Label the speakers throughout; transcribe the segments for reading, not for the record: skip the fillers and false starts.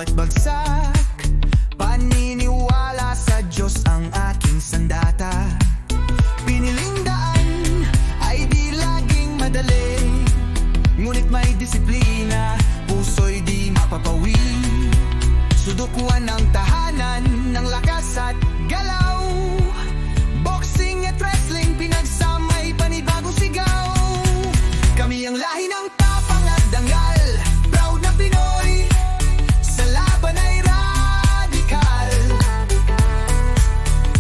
Speaker 1: bawat bagsak, paniniwala sa Diyos ang aking sandata. Piniling daan ay di laging madali, ngunit may disiplina, puso'y di mapapawi. Sudukuan ang tahanan ng lakas at galaw, boxing at wrestling pinagsamay panibagong sigaw. Kami ang lahi ng tapang at dangal, proud na Pinoy, sa laban ay radikal.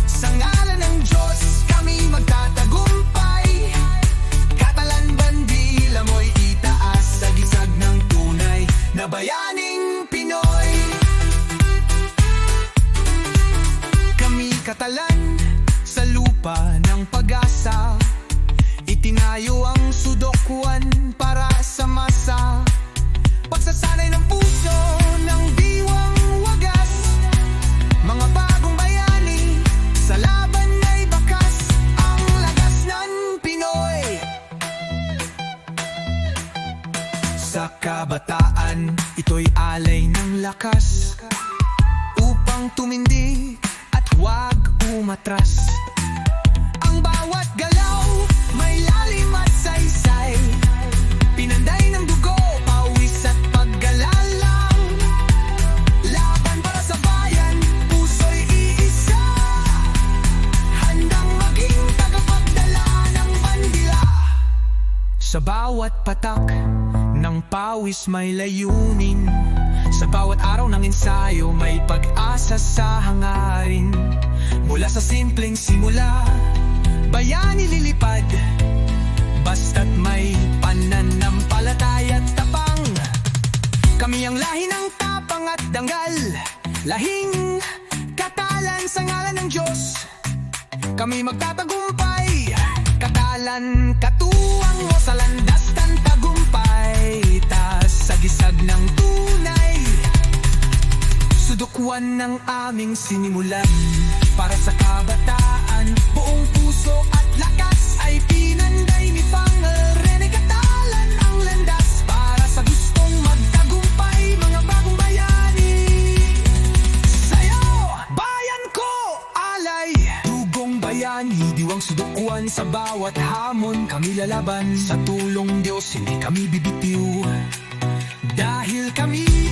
Speaker 1: Sa ngalan ng Diyos kami magtatagumpay, Catalan bandila mo'y itaas sa gisag ng tunay na bayaning Pinoy. Kami Catalan sa lupa ng pag-asa, itinayo ang sudokuan para sa masa. Pagsasanay ng puso ng diwang wagas, mga bagong bayani sa laban ay bakas, ang lakas ng Pinoy. Sa kabataan, ito'y alay ng lakas, upang tumindig at huwag umatras. Ang bawat galaw may lalim at saysay, pinanday ng dugo, pawis at paggalalang. Laban para sa bayan, puso'y iisa, handang maging tagapagdala ng bandila. Sa bawat patak ng pawis may layunin, sa bawat araw ng ensayo may pag-asa sa hangarin. Mula sa simpleng simula, bayani lilipad, basta't may pananampalataya at tapang. Kami ang lahi ng tapang at dangal, lahing Catalan sa ngalan ng Diyos. Kami magtatagumpay, Catalan katuwang mo sa landas ng tagumpay, taas sa gisag ng tunay. Sudukuan ng aming sinimulan, para sa kabataan, buong puso at lakas ay pinanday ni Panginoon Catalan ang landas, para sa gustong magtagumpay, mga bagong bayani. Sa'yo, bayan ko, alay, dugong bayani, diwang sudukuan sa bawat hamon. Kami lalaban, sa tulong Diyos hindi kami bibitiw, dahil kami